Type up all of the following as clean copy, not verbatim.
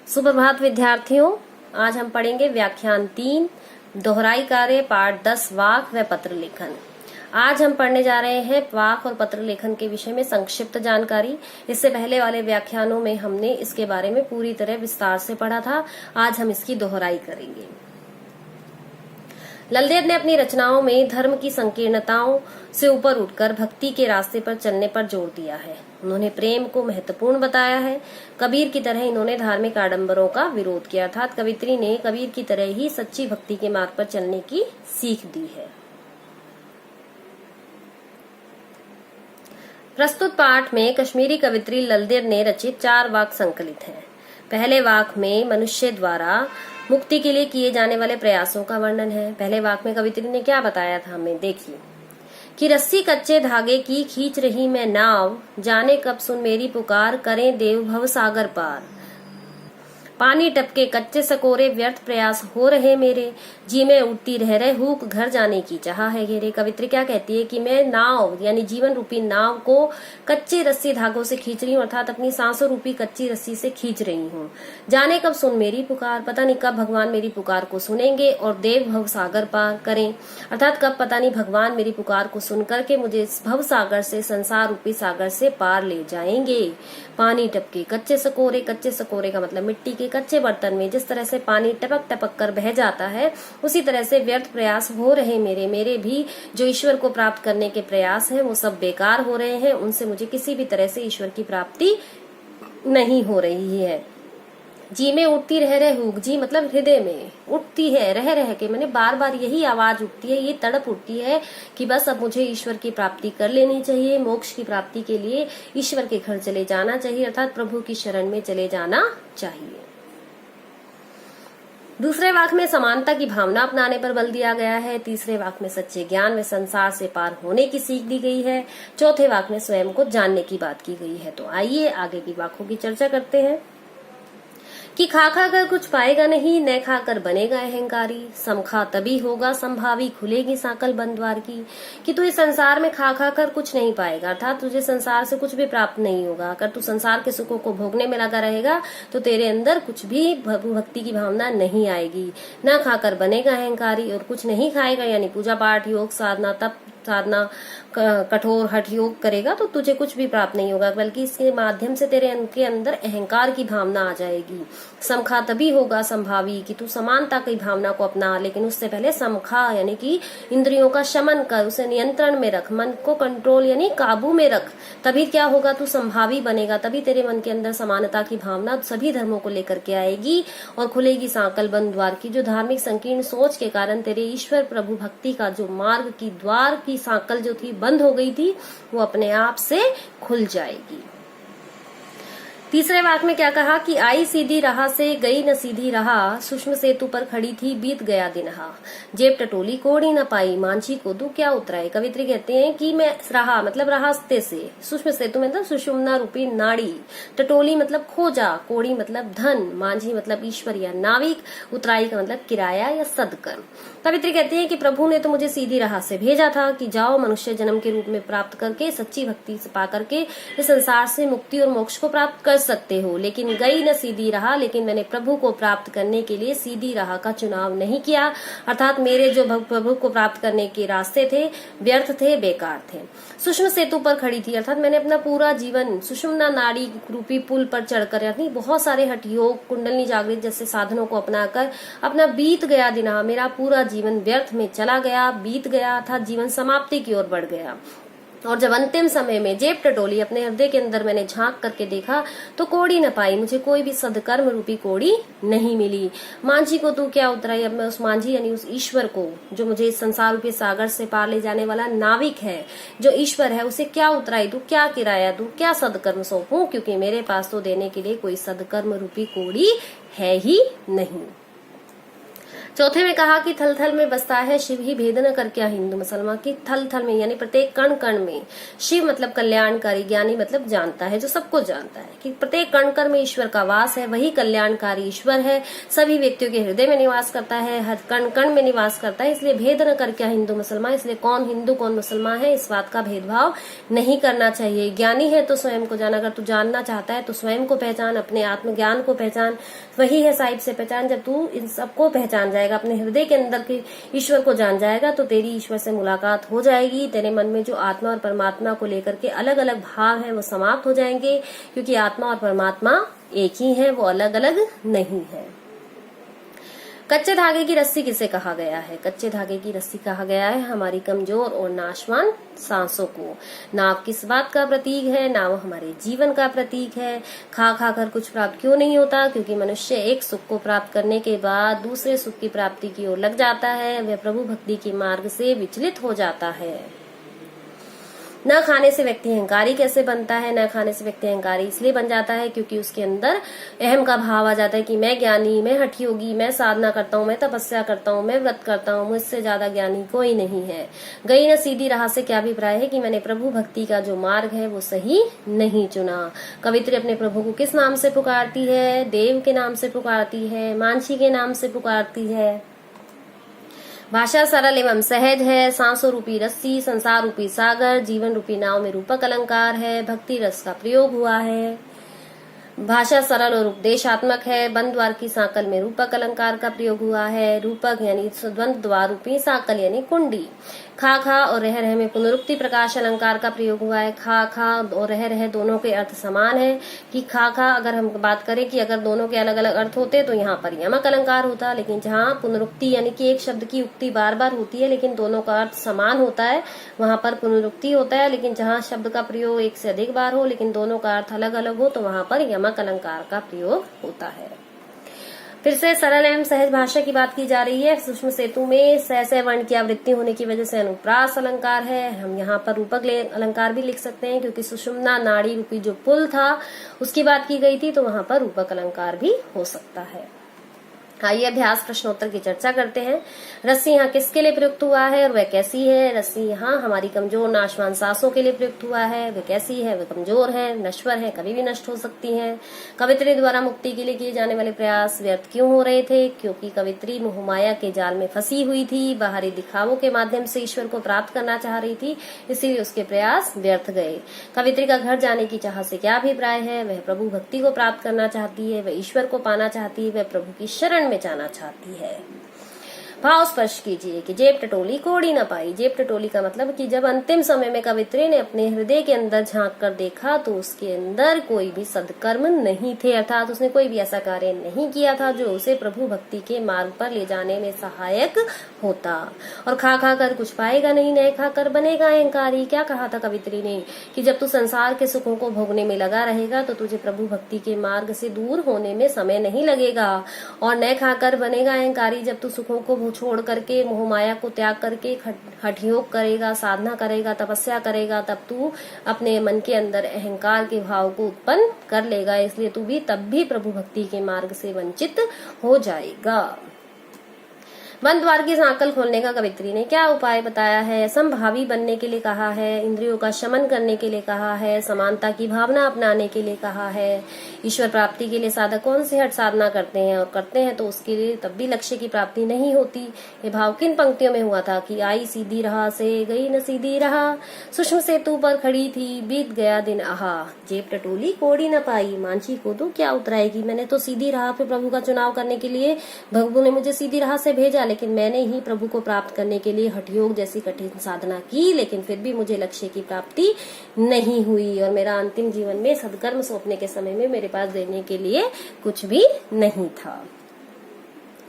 सुप्रभात विद्यार्थियों, आज हम पढ़ेंगे व्याख्यान 3 दोहराई कार्य पाठ 10 वाक व पत्र लेखन। आज हम पढ़ने जा रहे हैं वाक और पत्र लेखन के विषय में संक्षिप्त जानकारी। इससे पहले वाले व्याख्यानों में हमने इसके बारे में पूरी तरह विस्तार से पढ़ा था। आज हम इसकी दोहराई करेंगे। ललदेव ने अपनी रचनाओं में धर्म की संकीर्णताओं से ऊपर उठकर भक्ति के रास्ते पर चलने पर जोर दिया है। उन्होंने प्रेम को महत्वपूर्ण बताया है। कबीर की तरह इन्होंने धार्मिक आडंबरों का विरोध किया था। कवित्री ने कबीर की तरह ही सच्ची भक्ति के मार्ग पर चलने की सीख दी है। प्रस्तुत पाठ में कश्मीरी कवित्री ललदेव ने रचित 4 वाक संकलित हैं। पहले वाक में मनुष्य द्वारा मुक्ति के लिए किए जाने वाले प्रयासों का वर्णन है। पहले वाक में कवित्री ने क्या बताया था, हमें देखिए कि रस्सी कच्चे धागे की खींच रही मैं नाव, जाने कब सुन मेरी पुकार, करें देव भव सागर पार। पानी टपके कच्चे सकोरे, व्यर्थ प्रयास हो रहे मेरे, जी में उठती रह रहे हुक, घर जाने की चाह है घेरे। कवित्री क्या कहती है कि मैं नाव यानी जीवन रूपी नाव को कच्चे रस्सी धागों से खींच रही हूँ, अर्थात अपनी सांसों रूपी कच्ची रस्सी से खींच रही हूँ। जाने कब सुन मेरी पुकार, पता नहीं कब भगवान मेरी पुकार को सुनेंगे और देव भव सागर पार करें, अर्थात कब पता नहीं भगवान मेरी पुकार को सुन करके मुझे इस भव सागर से, संसार रूपी सागर से पार ले जाएंगे। पानी टपके कच्चे सकोरे, कच्चे सकोरे का मतलब मिट्टी के कच्चे बर्तन में जिस तरह से पानी टपक टपक कर बह जाता है, उसी तरह से व्यर्थ प्रयास हो रहे मेरे भी जो ईश्वर को प्राप्त करने के प्रयास हैं वो सब बेकार हो रहे हैं। उनसे मुझे किसी भी तरह से ईश्वर की प्राप्ति नहीं हो रही है। जी में उठती रह रहे हुक, जी मतलब हृदय में उठती है, रह के मैंने बार बार यही आवाज उठती है, ये तड़प उठती है कि बस अब मुझे ईश्वर की प्राप्ति कर लेनी चाहिए। मोक्ष की प्राप्ति के लिए ईश्वर के घर चले जाना चाहिए, अर्थात प्रभु की शरण में चले जाना चाहिए। दूसरे वाक में समानता की भावना अपनाने पर बल दिया गया है। तीसरे वाक में सच्चे ज्ञान व संसार से पार होने की सीख दी गई है। चौथे वाक में स्वयं को जानने की बात की गई है। तो आइए आगे की वाकों की चर्चा करते हैं कि खा कर कुछ पाएगा नहीं, न खाकर बनेगा अहंकारी, समखा तभी होगा संभावी, खुलेगी सांकल बंद द्वार की। कि तू इस संसार में खा कर कुछ नहीं पाएगा, अर्थात तुझे संसार से कुछ भी प्राप्त नहीं होगा। अगर तू संसार के सुखों को भोगने में लगा रहेगा तो तेरे अंदर कुछ भी भक्ति की भावना नहीं आएगी। न खाकर बनेगा अहंकारी, और कुछ नहीं खाएगा यानी पूजा पाठ, योग, साधना, तप साधना, कठोर हठ योग करेगा तो तुझे कुछ भी प्राप्त नहीं होगा, बल्कि इसके माध्यम से तेरे के अंदर अहंकार की भावना आ जाएगी। समखा तभी होगा संभावी, कि तू समानता की भावना को अपना, लेकिन उससे पहले समखा यानी कि इंद्रियों का शमन कर, उसे नियंत्रण में रख, मन को कंट्रोल यानी काबू में रख, तभी क्या होगा, तू संभावी बनेगा। तभी तेरे मन के अंदर समानता की भावना सभी धर्मों को लेकर के आएगी और खुलेगी सांकल बंद द्वार की। जो धार्मिक संकीर्ण सोच के कारण तेरे ईश्वर प्रभु भक्ति का जो मार्ग की द्वार की सांकल जो थी बंद हो गई थी, वो अपने आप से खुल जाएगी। तीसरे वाक में क्या कहा कि आई सीधी राह से गई न सीधी राह, सूक्ष्म सेतु पर खड़ी थी बीत गया दिनहा, जेब टटोली कोड़ी न पाई, मांझी को दू क्या उतराई। कवित्री कहते हैं कि मैं राह मतलब रास्ते से, सूक्ष्म सेतु मतलब सुषुम्ना रूपी नाड़ी, टटोली मतलब खोजा, कोड़ी मतलब धन, मांझी मतलब ईश्वर या नाविक, उतराई का मतलब किराया या सदकर्म। कवित्री कहते हैं कि प्रभु ने तो मुझे सीधी राह से भेजा था कि जाओ मनुष्य जन्म के रूप में प्राप्त करके सच्ची भक्ति से पा करके इस संसार से मुक्ति और मोक्ष को प्राप्त कर सकते हो, लेकिन गई न सीधी राह, लेकिन मैंने प्रभु को प्राप्त करने के लिए सीधी राह का चुनाव नहीं किया, अर्थात मेरे जो प्रभु को प्राप्त करने के रास्ते थे व्यर्थ थे, बेकार थे। सूक्ष्म सेतु पर खड़ी थी, अर्थात मैंने अपना पूरा जीवन सुषुम्ना नाड़ी रूपी पुल पर चढ़कर यानी बहुत सारे हठ योग, कुंडलनी जागृत जैसे साधनों को अपनाकर अपना बीत गया दिन, मेरा पूरा जीवन व्यर्थ में चला गया, बीत गया, अर्थात जीवन समाप्ति की ओर बढ़ गया। और जब अंतिम समय में जेब टटोली अपने हृदय के अंदर मैंने झांक करके देखा तो कोड़ी न पाई, मुझे कोई भी सदकर्म रूपी कोड़ी नहीं मिली। मांझी को तू क्या उतराई, अब मैं उस मांझी यानी उस ईश्वर को जो मुझे इस संसार रूपी सागर से पार ले जाने वाला नाविक है, जो ईश्वर है, उसे क्या उतराई दूं, क्या किराया दूं, क्या सदकर्म सौंपूं, क्योंकि मेरे पास तो देने के लिए कोई सदकर्म रूपी कोड़ी है ही नहीं। चौथे में कहा कि थल थल में बसता है शिव ही, भेद न कर क्या हिंदू मुसलमान। की थल थल में यानी प्रत्येक कण कण में, शिव मतलब कल्याणकारी, ज्ञानी मतलब जानता है, जो सबको जानता है, कि प्रत्येक कण कण में ईश्वर का वास है, वही कल्याणकारी ईश्वर है, सभी व्यक्तियों के हृदय में निवास करता है, हर कण कण में निवास करता है। इसलिए भेद न कर क्या हिंदू मुसलमान, इसलिए कौन हिंदू कौन मुसलमान है इस बात का भेदभाव नहीं करना चाहिए। ज्ञानी है तो स्वयं को जान, अगर तू जानना चाहता है तो स्वयं को पहचान, अपने आत्मज्ञान को पहचान, वही है साहिब से पहचान। जब तू इन सबको पहचान जाएगा, अपने हृदय के अंदर के ईश्वर को जान जाएगा, तो तेरी ईश्वर से मुलाकात हो जाएगी। तेरे मन में जो आत्मा और परमात्मा को लेकर के अलग अलग भाव हैं वो समाप्त हो जाएंगे, क्योंकि आत्मा और परमात्मा एक ही है, वो अलग अलग नहीं है। कच्चे धागे की रस्सी किसे कहा गया है? कच्चे धागे की रस्सी कहा गया है हमारी कमजोर और नाशवान सांसों को। नाव किस बात का प्रतीक है? नाव हमारे जीवन का प्रतीक है। खा खा कर कुछ प्राप्त क्यों नहीं होता? क्योंकि मनुष्य एक सुख को प्राप्त करने के बाद दूसरे सुख की प्राप्ति की ओर लग जाता है, वह प्रभु भक्ति के मार्ग से विचलित हो जाता है। न खाने से व्यक्ति अहंकारी कैसे बनता है? न खाने से व्यक्ति अहंकारी इसलिए बन जाता है क्योंकि उसके अंदर अहम का भाव आ जाता है कि मैं ज्ञानी, मैं हठयोगी, मैं साधना करता हूँ, मैं तपस्या करता हूँ, मैं व्रत करता हूँ, मुझसे ज्यादा ज्ञानी कोई नहीं है। गई न सीधी राह से क्या अभिप्राय है कि मैंने प्रभु भक्ति का जो मार्ग है वो सही नहीं चुना। कवित्री अपने प्रभु को किस नाम से पुकारती है? देव के नाम से पुकारती है, मानसी के नाम से पुकारती है। भाषा सरल एवं सहज है। सांसों रूपी रस्सी, संसार रूपी सागर, जीवन रूपी नाव में रूपक अलंकार है। भक्ति रस का प्रयोग हुआ है। भाषा सरल और उपदेशात्मक है। बंद द्वार की सांकल में रूपक अलंकार का प्रयोग हुआ है। रूपक यानी द्वंद द्वार रूपी, सांकल यानी कुंडी। खा खा और रह रह में पुनरुक्ति प्रकाश अलंकार का प्रयोग हुआ है। खा खा और रह रह दोनों के अर्थ समान है, कि खा खा अगर हम बात करें कि अगर दोनों के अलग अलग अर्थ होते तो यहाँ पर यमक अलंकार होता, लेकिन जहाँ पुनरुक्ति यानी कि एक शब्द की उक्ति बार बार होती है लेकिन दोनों का अर्थ समान होता है, वहां पर पुनरुक्ति होता है। लेकिन जहाँ शब्द का प्रयोग एक से अधिक बार हो लेकिन दोनों का अर्थ अलग अलग हो तो वहां पर यमक अलंकार का प्रयोग होता है। फिर से सरल एवं सहज भाषा की बात की जा रही है। सूक्ष्म सेतु में सह वर्ण की आवृत्ति होने की वजह से अनुप्रास अलंकार है। हम यहाँ पर रूपक अलंकार भी लिख सकते हैं, क्योंकि सुषुम्ना नाड़ी रूपी जो पुल था उसकी बात की गई थी, तो वहां पर रूपक अलंकार भी हो सकता है। आइए अभ्यास प्रश्नोत्तर की चर्चा करते हैं। रस्सी यहाँ किसके लिए प्रयुक्त हुआ है और वह कैसी है? रस्सी यहाँ हमारी कमजोर नाशवान सांसों के लिए प्रयुक्त हुआ है। वह कैसी है? वह कमजोर है, नश्वर है, कभी भी नष्ट हो सकती है। कवित्री द्वारा मुक्ति के लिए किए जाने वाले प्रयास व्यर्थ क्यों हो रहे थे? क्योंकि कवित्री मोहमाया के जाल में फंसी हुई थी, बाहरी दिखावों के माध्यम से ईश्वर को प्राप्त करना चाह रही थी, इसीलिए उसके प्रयास व्यर्थ गए। कवित्री का घर जाने की चाह से क्या अभिप्राय है? वह प्रभु भक्ति को प्राप्त करना चाहती है, वह ईश्वर को पाना चाहती है, वह प्रभु की शरण में जाना चाहती है। भाव स्पर्श कीजिए कि जेब टटोली कोड़ी न पाई। जेब टटोली का मतलब कि जब अंतिम समय में कवित्री ने अपने हृदय के अंदर झांक कर देखा तो उसके अंदर कोई भी सदकर्म नहीं थे, अर्थात उसने कोई भी ऐसा कार्य नहीं किया था जो उसे प्रभु भक्ति के मार्ग पर ले जाने में सहायक होता। और खा खा कर कुछ पाएगा नहीं, नहीं खाकर बनेगा अहंकारी। क्या कहा था कवित्री ने कि जब तू संसार के सुखों को भोगने में लगा रहेगा तो तुझे प्रभु भक्ति के मार्ग से दूर होने में समय नहीं लगेगा। और न खाकर बनेगा अहंकारी, जब तू सुखों को छोड़ करके मोह माया को त्याग करके हठयोग करेगा, साधना करेगा, तपस्या करेगा, तब तू अपने मन के अंदर अहंकार के भाव को उत्पन्न कर लेगा। इसलिए तू भी तब भी प्रभु भक्ति के मार्ग से वंचित हो जाएगा। बंद द्वार की सांकल खोलने का कवित्री ने क्या उपाय बताया है? संभावी बनने के लिए कहा है, इंद्रियों का शमन करने के लिए कहा है, समानता की भावना अपनाने के लिए कहा है। ईश्वर प्राप्ति के लिए साधक कौन सी हठ साधना करते हैं और करते हैं तो उसके लिए तब भी लक्ष्य की प्राप्ति नहीं होती। ये भाव किन पंक्तियों में हुआ था कि आई सीधी राह से गई न सीधी राह, सूक्ष्म सेतु पर खड़ी थी बीत गया दिन आहा, जेब टटोली कोड़ी न पाई। मांझी को तो क्या उतराएगी, मैंने तो सीधी राह पे प्रभु का चुनाव करने के लिए भगवान ने मुझे सीधी राह से भेजा, लेकिन मैंने ही प्रभु को प्राप्त करने के लिए हठयोग जैसी कठिन साधना की, लेकिन फिर भी मुझे लक्ष्य की प्राप्ति नहीं हुई और मेरा अंतिम जीवन में सदकर्म सौंपने के समय में मेरे पास देने के लिए कुछ भी नहीं था।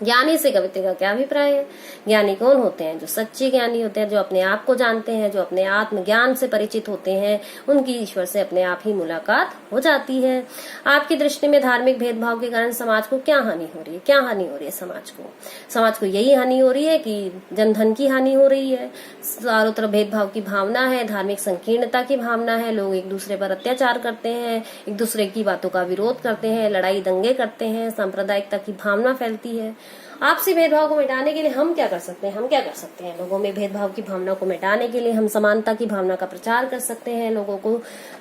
ज्ञानी से कवित्री का क्या अभिप्राय है? ज्ञानी कौन होते हैं? जो सच्चे ज्ञानी होते हैं, जो अपने आप को जानते हैं, जो अपने आत्म ज्ञान से परिचित होते हैं, उनकी ईश्वर से अपने आप ही मुलाकात हो जाती है। आपकी दृष्टि में धार्मिक भेदभाव के कारण समाज को क्या हानि हो रही है? क्या हानि हो रही है समाज को यही हानि हो रही है कि जनधन की हानि हो रही है, चारों तरफ भेदभाव की भावना है, धार्मिक संकीर्णता की भावना है, लोग एक दूसरे पर अत्याचार करते हैं, एक दूसरे की बातों का विरोध करते हैं, लड़ाई दंगे करते हैं, सांप्रदायिकता की भावना फैलती है। आपसी भेदभाव को मिटाने के लिए हम क्या कर सकते हैं? हम क्या कर सकते हैं? लोगों में भेदभाव की भावना को मिटाने के लिए हम समानता की भावना का प्रचार कर सकते हैं, लोगों को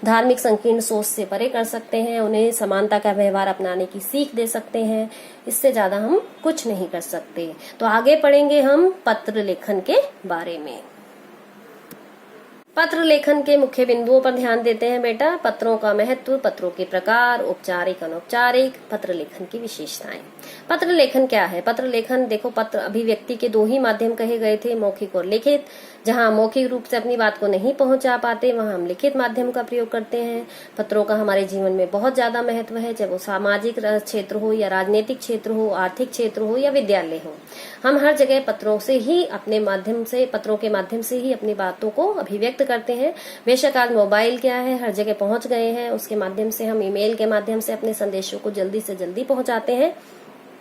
धार्मिक संकीर्ण सोच से परे कर सकते हैं, उन्हें समानता का व्यवहार अपनाने की सीख दे सकते हैं। इससे ज्यादा हम कुछ नहीं कर सकते। तो आगे पढ़ेंगे हम पत्र लेखन के बारे में। पत्र लेखन के मुख्य बिंदुओं पर ध्यान देते हैं बेटा। पत्रों का महत्व, पत्रों के प्रकार, औपचारिक अनौपचारिक, पत्र लेखन की विशेषताएं। पत्र लेखन क्या है? पत्र लेखन देखो, पत्र अभिव्यक्ति के 2 ही माध्यम कहे गए थे, मौखिक और लिखित। जहां मौखिक रूप से अपनी बात को नहीं पहुंचा पाते वहां हम लिखित माध्यम का प्रयोग करते हैं। पत्रों का हमारे जीवन में बहुत ज्यादा महत्व है, चाहे वो सामाजिक क्षेत्र हो या राजनीतिक क्षेत्र हो, आर्थिक क्षेत्र हो या विद्यालय हो। हम हर जगह पत्रों से ही, अपने माध्यम से, पत्रों के माध्यम से ही अपनी बातों को अभिव्यक्त करते हैं। बेशक आज मोबाइल क्या है, हर जगह पहुंच गए हैं, उसके माध्यम से हम ईमेल के माध्यम से अपने संदेशों को जल्दी से जल्दी पहुंचाते हैं,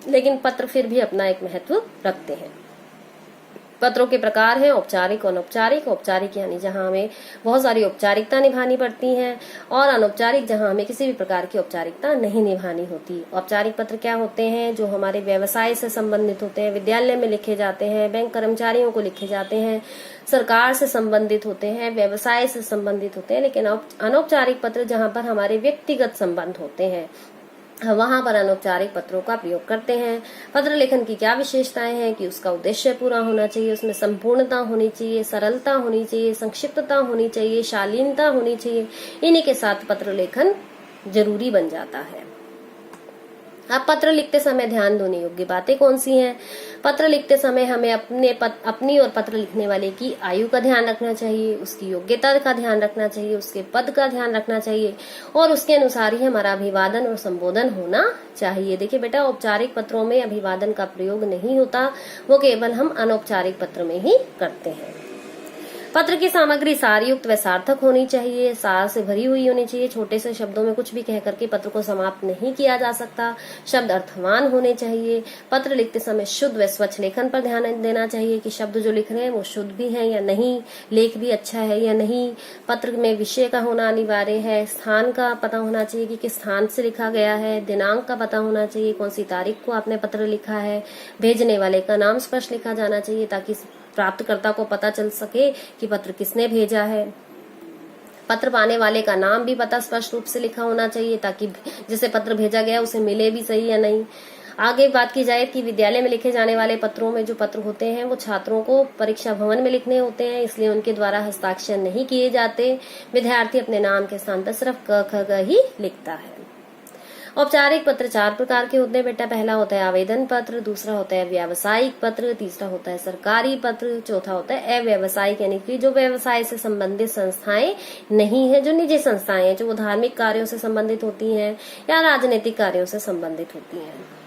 लेकिन पत्र फिर भी अपना एक महत्व रखते हैं। पत्रों के प्रकार हैं औपचारिक और अनौपचारिक। औपचारिक यानी जहां हमें बहुत सारी औपचारिकता निभानी पड़ती हैं, और अनौपचारिक जहां हमें किसी भी प्रकार की औपचारिकता नहीं निभानी होती। औपचारिक पत्र क्या होते हैं? जो हमारे व्यवसाय से संबंधित होते हैं, विद्यालय में लिखे जाते हैं, बैंक कर्मचारियों को लिखे जाते हैं, सरकार से संबंधित होते हैं, व्यवसाय से संबंधित होते हैं। लेकिन अनौपचारिक पत्र जहां पर हमारे व्यक्तिगत संबंध होते हैं, वहां पर अनौपचारिक पत्रों का प्रयोग करते हैं। पत्र लेखन की क्या विशेषताएं हैं? कि उसका उद्देश्य पूरा होना चाहिए, उसमें संपूर्णता होनी चाहिए, सरलता होनी चाहिए, संक्षिप्तता होनी चाहिए, शालीनता होनी चाहिए। इन्हीं के साथ पत्र लेखन जरूरी बन जाता है। अब पत्र लिखते समय ध्यान देने योग्य बातें कौन सी हैं? पत्र लिखते समय हमें अपनी और पत्र लिखने वाले की आयु का ध्यान रखना चाहिए, उसकी योग्यता का ध्यान रखना चाहिए, उसके पद का ध्यान रखना चाहिए, और उसके अनुसार ही हमारा अभिवादन और संबोधन होना चाहिए। देखिए बेटा, औपचारिक पत्रों में अभिवादन का प्रयोग नहीं होता, वो केवल हम अनौपचारिक पत्र में ही करते हैं। पत्र की सामग्री सारयुक्त व सार्थक होनी चाहिए, सार से भरी हुई होनी चाहिए। छोटे से शब्दों में कुछ भी कह करके पत्र को समाप्त नहीं किया जा सकता। शब्द अर्थवान होने चाहिए। पत्र लिखते समय शुद्ध व स्वच्छ लेखन पर ध्यान देना चाहिए कि शब्द जो लिख रहे हैं वो शुद्ध भी हैं या नहीं, लेख भी अच्छा है या नहीं। पत्र में विषय का होना अनिवार्य है, स्थान का पता होना चाहिए कि किस स्थान से लिखा गया है, दिनांक का पता होना चाहिए, कौन सी तारीख को आपने पत्र लिखा है, भेजने वाले का नाम स्पष्ट लिखा जाना चाहिए ताकि प्राप्तकर्ता को पता चल सके कि पत्र किसने भेजा है। पत्र पाने वाले का नाम भी पता स्पष्ट रूप से लिखा होना चाहिए ताकि जिसे पत्र भेजा गया उसे मिले भी सही या नहीं। आगे बात की जाए कि विद्यालय में लिखे जाने वाले पत्रों में जो पत्र होते हैं वो छात्रों को परीक्षा भवन में लिखने होते हैं, इसलिए उनके द्वारा हस्ताक्षर नहीं किए जाते। विद्यार्थी अपने नाम के स्थान पर सिर्फ क ख ग ही लिखता है। औपचारिक पत्र 4 प्रकार के होते हैं बेटा। पहला होता है आवेदन पत्र, दूसरा होता है व्यावसायिक पत्र, तीसरा होता है सरकारी पत्र, चौथा होता है अव्यावसायिक यानी कि जो व्यवसाय से संबंधित संस्थाएं नहीं है, जो निजी संस्थाएं हैं, जो वो धार्मिक कार्यों से संबंधित होती हैं या राजनीतिक कार्यों से संबंधित होती हैं।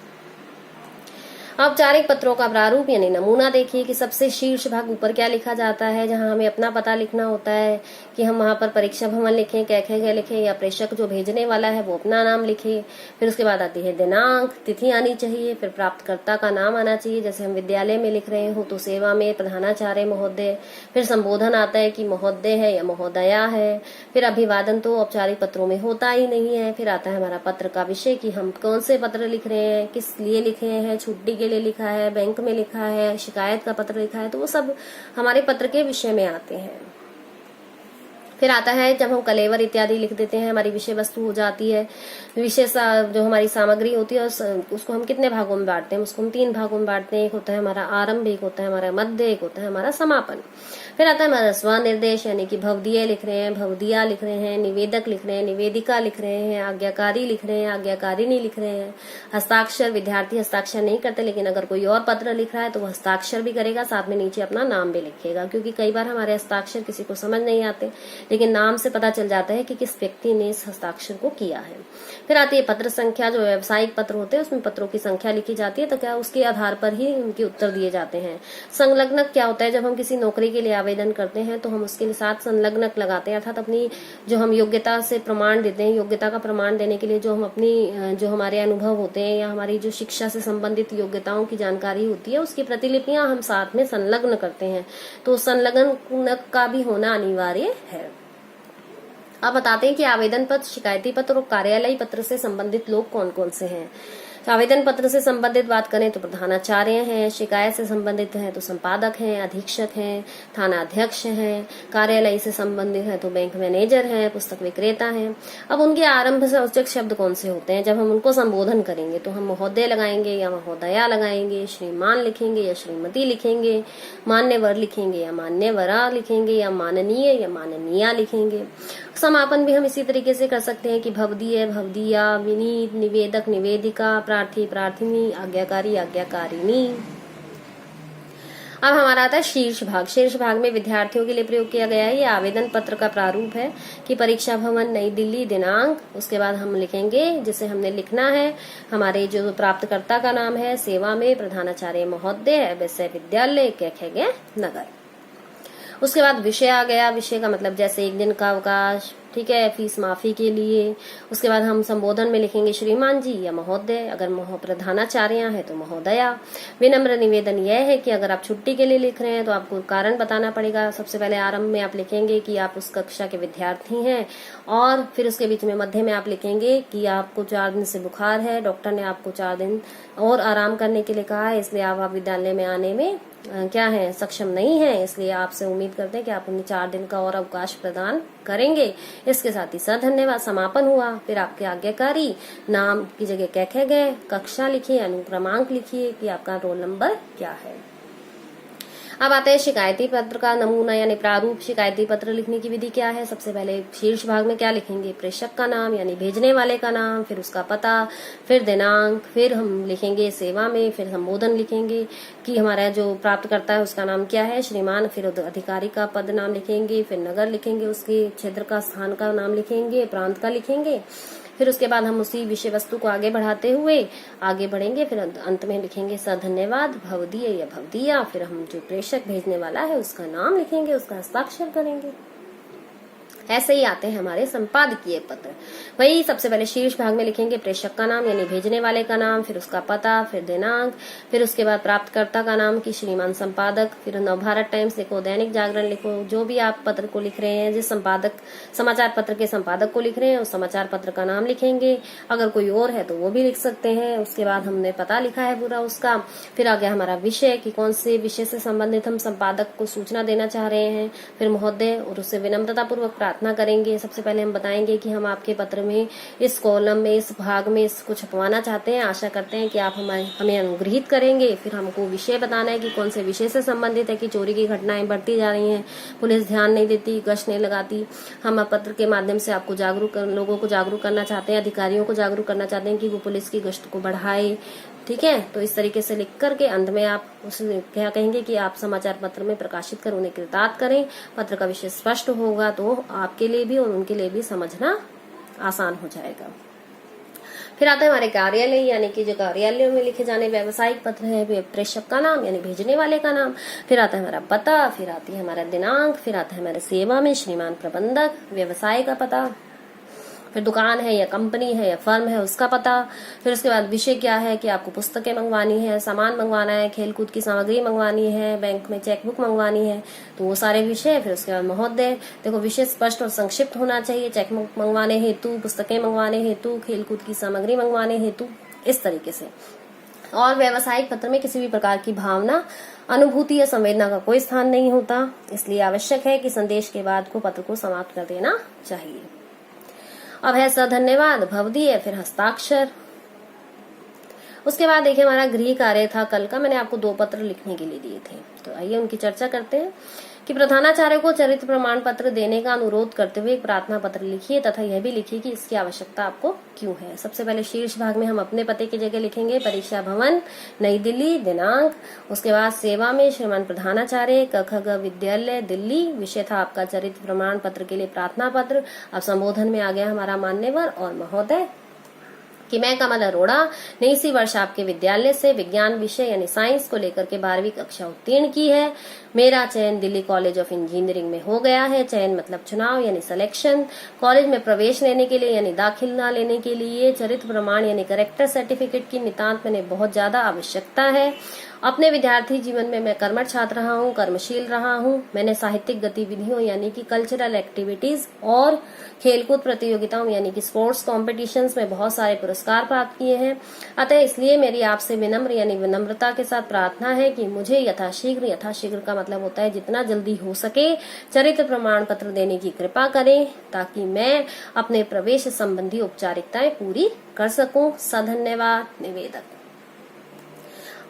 औपचारिक पत्रों का प्रारूप यानी नमूना देखिए कि सबसे शीर्ष भाग ऊपर क्या लिखा जाता है, जहां हमें अपना पता लिखना होता है कि हम वहां पर परीक्षा भवन लिखें, कैखे लिखें, या प्रेषक जो भेजने वाला है वो अपना नाम लिखे। फिर उसके बाद आती है दिनांक, तिथि आनी चाहिए, फिर प्राप्तकर्ता का नाम आना चाहिए, जैसे हम विद्यालय में लिख रहे हो तो सेवा में प्रधानाचार्य महोदय। फिर संबोधन आता है कि महोदय है या महोदया है। फिर अभिवादन तो औपचारिक पत्रों में होता ही नहीं है। फिर आता है हमारा पत्र का विषय कि हम कौन से पत्र लिख रहे हैं, किस लिए लिखे हैं, छुट्टी के लिए लिखा है, बैंक में लिखा है, शिकायत का पत्र लिखा है, तो वो सब हमारे पत्र के विषय में आते हैं। फिर आता है जब हम कलेवर इत्यादि लिख देते हैं, हमारी विषय वस्तु हो जाती है। विषय जो हमारी सामग्री होती है उसको हम कितने भागों में बांटते हैं? उसको हम 3 भागों में बांटते हैं। एक होता है हमारा आरंभ, एक होता है हमारा मध्य, एक होता है हमारा समापन। फिर आता है हमारा स्वनिर्देश यानी कि भवदीय लिख रहे हैं, भवदिया लिख रहे हैं, निवेदक लिख रहे हैं, निवेदिका लिख रहे हैं, आज्ञाकारी लिख रहे हैं, आज्ञाकारिणी लिख रहे हैं। हस्ताक्षर, विद्यार्थी हस्ताक्षर नहीं करते, लेकिन अगर कोई और पत्र लिख रहा है तो वो हस्ताक्षर भी करेगा, साथ में नीचे अपना नाम भी लिखेगा, क्योंकि कई बार हमारे हस्ताक्षर किसी को समझ नहीं आते, लेकिन नाम से पता चल जाता है कि किस व्यक्ति ने इस हस्ताक्षर को किया है। फिर आती है पत्र संख्या। जो व्यावसायिक पत्र होते हैं उसमें पत्रों की संख्या लिखी जाती है, तो क्या उसके आधार पर ही उनके उत्तर दिए जाते हैं। संलग्नक क्या होता है? जब हम किसी नौकरी के लिए आवेदन करते हैं तो हम उसके साथ संलग्नक लगाते हैं, अर्थात अपनी जो हम योग्यता से प्रमाण देते हैं, योग्यता का प्रमाण देने के लिए जो हम अपनी जो हमारे अनुभव होते हैं या हमारी जो शिक्षा से संबंधित योग्यताओं की जानकारी होती है उसकी प्रतिलिपियां हम साथ में संलग्न करते हैं, तो संलग्नक का भी होना अनिवार्य है। अब बताते हैं कि आवेदन पत्र, शिकायती पत्र और कार्यालयी पत्र से संबंधित लोग कौन कौन से हैं। आवेदन पत्र से संबंधित बात करें तो प्रधानाचार्य हैं, शिकायत से संबंधित है तो संपादक हैं, अधीक्षक हैं, थाना अध्यक्ष हैं, कार्यालय से संबंधित है तो बैंक मैनेजर हैं, पुस्तक विक्रेता हैं। अब उनके आरंभ से औचक शब्द कौन से होते हैं? जब हम उनको संबोधन करेंगे तो हम महोदय लगाएंगे या महोदया लगाएंगे, श्रीमान लिखेंगे या श्रीमती लिखेंगे, मान्यवर लिखेंगे या मान्यवरा लिखेंगे, या माननीय या माननीया लिखेंगे। समापन भी हम इसी तरीके से कर सकते हैं कि भवदीय, भवदीया, विनीत, निवेदक, निवेदिका, प्रार्थी, प्रार्थिनी, आज्ञाकारी, आज्ञाकारिणी। अब हमारा आता है शीर्ष भाग। शीर्ष भाग में विद्यार्थियों के लिए प्रयोग किया गया है। ये आवेदन पत्र का प्रारूप है कि परीक्षा भवन, नई दिल्ली, दिनांक, उसके बाद हम लिखेंगे जिसे हमने लिखना है, हमारे जो प्राप्तकर्ता का नाम है, सेवा में प्रधानाचार्य महोदय, विश्वविद्यालय, कैखेगे नगर। उसके बाद विषय आ गया। विषय का मतलब जैसे 1 दिन का अवकाश, ठीक है, फीस माफी के लिए। उसके बाद हम संबोधन में लिखेंगे श्रीमान जी या महोदय, अगर प्रधानाचार्य है तो महोदया। विनम्र निवेदन यह है कि अगर आप छुट्टी के लिए लिख रहे हैं तो आपको कारण बताना पड़ेगा। सबसे पहले आरंभ में आप लिखेंगे कि आप उस कक्षा के विद्यार्थी हैं, और फिर उसके बीच में मध्य में आप लिखेंगे कि आपको 4 दिन से बुखार है, डॉक्टर ने आपको 4 दिन और आराम करने के लिए कहा है, इसलिए आप विद्यालय में आने में क्या है, सक्षम नहीं है, इसलिए आपसे उम्मीद करते हैं कि आप उन्हें 4 दिन का और अवकाश प्रदान करेंगे। इसके साथ ही सर धन्यवाद समापन हुआ। फिर आपके आज्ञाकारी नाम की जगह कैखे गए, कक्षा लिखिए, अनुक्रमांक लिखिए कि आपका रोल नंबर क्या है। अब आते हैं शिकायती पत्र का नमूना यानी प्रारूप। शिकायती पत्र लिखने की विधि क्या है? सबसे पहले शीर्ष भाग में क्या लिखेंगे? प्रेषक का नाम यानी भेजने वाले का नाम, फिर उसका पता, फिर दिनांक, फिर हम लिखेंगे सेवा में, फिर संबोधन लिखेंगे कि हमारा जो प्राप्तकर्ता है उसका नाम क्या है, श्रीमान, फिर अधिकारी का पद नाम लिखेंगे, फिर नगर लिखेंगे, उसके क्षेत्र का स्थान का नाम लिखेंगे, प्रांत का लिखेंगे। फिर उसके बाद हम उसी विषय वस्तु को आगे बढ़ाते हुए आगे बढ़ेंगे। फिर अंत में लिखेंगे सर धन्यवाद, भवदीय या भवदीया। फिर हम जो प्रेषक भेजने वाला है उसका नाम लिखेंगे, उसका हस्ताक्षर करेंगे। ऐसे ही आते हैं हमारे संपादकीय पत्र। वही सबसे पहले शीर्ष भाग में लिखेंगे प्रेषक का नाम यानी भेजने वाले का नाम, फिर उसका पता, फिर दिनांक, फिर उसके बाद प्राप्तकर्ता का नाम की श्रीमान संपादक, फिर नवभारत टाइम्स लिखो, दैनिक जागरण लिखो, जो भी आप पत्र को लिख रहे हैं, जिस संपादक समाचार पत्र के संपादक को लिख रहे हैं उस समाचार पत्र का नाम लिखेंगे। अगर कोई और है तो वो भी लिख सकते हैं। उसके बाद हमने पता लिखा है पूरा उसका। फिर आ गया हमारा विषय कि कौन से विषय से संबंधित हम संपादक को सूचना देना चाह रहे हैं। फिर महोदय और उससे विनम्रता पूर्वक प्रार्थना करेंगे। सबसे पहले हम बताएंगे कि हम आपके पत्र में इस कॉलम में, इस भाग में इसको छपवाना चाहते हैं, आशा करते हैं कि आप हमें अनुग्रहित करेंगे। फिर हमको विषय बताना है कि कौन से विषय से संबंधित है कि चोरी की घटनाएं बढ़ती जा रही हैं, पुलिस ध्यान नहीं देती, गश्त नहीं लगाती। हम पत्र के माध्यम से आपको लोगों को जागरूक करना चाहते हैं, अधिकारियों को जागरूक करना चाहते हैं कि वो पुलिस की गश्त को बढ़ाए। ठीक है, तो इस तरीके से लिख करके अंत में आप उसमें क्या कहेंगे कि आप समाचार पत्र में प्रकाशित कर उन्हें कृतार्थ करें। पत्र का विषय स्पष्ट होगा तो आपके लिए भी और उनके लिए भी समझना आसान हो जाएगा। फिर आता है हमारे कार्यालय यानी कि जो कार्यालयों में लिखे जाने व्यावसायिक पत्र है, प्रेषक का नाम यानी भेजने वाले का नाम, फिर आता है हमारा पता, फिर आती है हमारा दिनांक, फिर आता है हमारे सेवा में श्रीमान प्रबंधक, व्यवसाय का पता, फिर दुकान है या कंपनी है या फर्म है उसका पता। फिर उसके बाद विषय क्या है कि आपको पुस्तकें मंगवानी है, सामान मंगवाना है, खेलकूद की सामग्री मंगवानी है, बैंक में चेकबुक मंगवानी है, तो वो सारे विषय। फिर उसके बाद महोदय, देखो विषय स्पष्ट और संक्षिप्त होना चाहिए, चेकबुक मंगवाने हेतु, पुस्तकें मंगवाने हेतु, खेलकूद की सामग्री मंगवाने हेतु, इस तरीके से। और व्यावसायिक पत्र में किसी भी प्रकार की भावना, अनुभूति या संवेदना का कोई स्थान नहीं होता, इसलिए आवश्यक है कि संदेश के बाद को पत्र को समाप्त कर देना चाहिए। अब है सर धन्यवाद, भवदीय, फिर हस्ताक्षर। उसके बाद देखिए हमारा गृह कार्य था कल का, मैंने आपको 2 पत्र लिखने के लिए दिए थे, तो आइए उनकी चर्चा करते हैं। कि प्रधानाचार्य को चरित्र प्रमाण पत्र देने का अनुरोध करते हुए एक प्रार्थना पत्र लिखिए तथा यह भी लिखिए कि इसकी आवश्यकता आपको क्यों है। सबसे पहले शीर्ष भाग में हम अपने पते की जगह लिखेंगे परीक्षा भवन, नई दिल्ली, दिनांक। उसके बाद सेवा में श्रीमान प्रधानाचार्य, कखग विद्यालय, दिल्ली। विषय था आपका चरित्र प्रमाण पत्र के लिए प्रार्थना पत्र। अब संबोधन में आ गया हमारा मान्यवर और महोदय कि मैं कमल अरोड़ा ने इसी वर्ष आपके विद्यालय से विज्ञान विषय यानी साइंस को लेकर के 12वीं कक्षा उत्तीर्ण की है। मेरा चयन दिल्ली कॉलेज ऑफ इंजीनियरिंग में हो गया है। चयन मतलब चुनाव यानी सिलेक्शन। कॉलेज में प्रवेश लेने के लिए यानी दाखिला लेने के लिए चरित्र प्रमाण यानी कैरेक्टर सर्टिफिकेट की नितांत मैंने बहुत ज्यादा आवश्यकता है। अपने विद्यार्थी जीवन में मैं कर्मठ छात्र रहा हूँ, कर्मशील रहा हूँ। मैंने साहित्यिक गतिविधियों यानी कि कल्चरल एक्टिविटीज और खेलकूद प्रतियोगिताओं यानी कि स्पोर्ट्स कॉम्पिटिशन्स में बहुत सारे पुरस्कार प्राप्त किए हैं। अतः इसलिए मेरी आपसे विनम्र यानी विनम्रता के साथ प्रार्थना है कि मुझे यथाशीघ्र का मतलब होता है जितना जल्दी हो सके चरित्र प्रमाण पत्र देने की कृपा करें, ताकि मैं अपने प्रवेश संबंधी औपचारिकताएं पूरी कर सकूं। सधन्यवाद, निवेदक।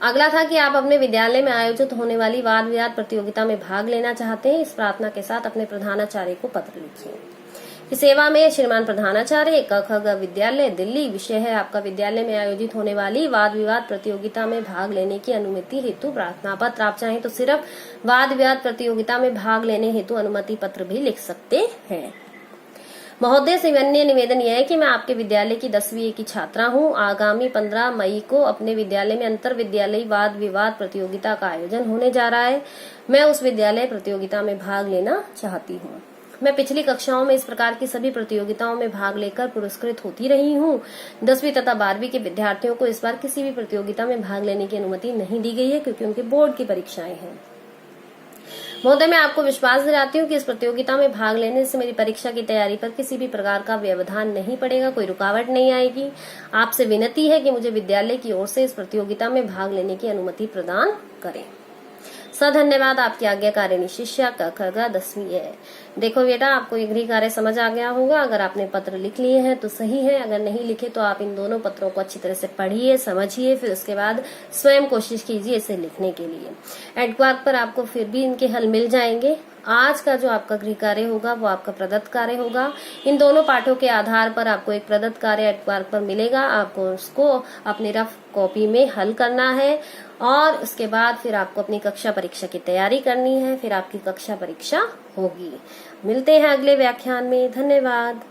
अगला था कि आप अपने विद्यालय में आयोजित होने वाली वाद विवाद प्रतियोगिता में भाग लेना चाहते हैं। इस प्रार्थना के साथ अपने प्रधानाचार्य को पत्र लिखिए। कि सेवा में श्रीमान प्रधानाचार्य, क विद्यालय दिल्ली। विषय है आपका विद्यालय में आयोजित होने वाली वाद विवाद प्रतियोगिता में भाग लेने की अनुमति हेतु प्रार्थना पत्र। आप चाहें तो सिर्फ वाद विवाद प्रतियोगिता में भाग लेने हेतु अनुमति पत्र भी लिख सकते हैं। महोदय से अन्य निवेदन यह है कि मैं आपके विद्यालय की 10वीं की छात्रा हूं। आगामी 15 मई को अपने विद्यालय में अंतर विद्यालयी वाद विवाद प्रतियोगिता का आयोजन होने जा रहा है। मैं उस विद्यालय प्रतियोगिता में भाग लेना चाहती हूं। मैं पिछली कक्षाओं में इस प्रकार की सभी प्रतियोगिताओं में भाग लेकर पुरस्कृत होती रही हूं। 10वीं तथा 12वीं के विद्यार्थियों को इस बार किसी भी प्रतियोगिता में भाग लेने की अनुमति नहीं दी गई है, क्योंकि उनके बोर्ड की परीक्षाएं हैं। महोदय, मैं आपको विश्वास दिलाती हूँ कि इस प्रतियोगिता में भाग लेने से मेरी परीक्षा की तैयारी पर किसी भी प्रकार का व्यवधान नहीं पड़ेगा, कोई रुकावट नहीं आएगी। आपसे विनती है कि मुझे विद्यालय की ओर से इस प्रतियोगिता में भाग लेने की अनुमति प्रदान करें। सधन्यवाद, आपकी आज्ञाकारिणी शिष्या क 10वीं है। देखो बेटा, आपको ये गृह कार्य समझ आ गया होगा। अगर आपने पत्र लिख लिए हैं तो सही है, अगर नहीं लिखे तो आप इन दोनों पत्रों को अच्छी तरह से पढ़िए, समझिए, फिर उसके बाद स्वयं कोशिश कीजिए इसे लिखने के लिए। एडक्वार्क पर आपको फिर भी इनके हल मिल जाएंगे। आज का जो आपका गृह कार्य होगा वो आपका प्रदत्त कार्य होगा। इन दोनों पाठों के आधार पर आपको एक प्रदत्त कार्य एडक्वार्क पर मिलेगा। आपको उसको अपनी रफ कॉपी में हल करना है और उसके बाद फिर आपको अपनी कक्षा परीक्षा की तैयारी करनी है। फिर आपकी कक्षा परीक्षा होगी। मिलते हैं अगले व्याख्यान में। धन्यवाद।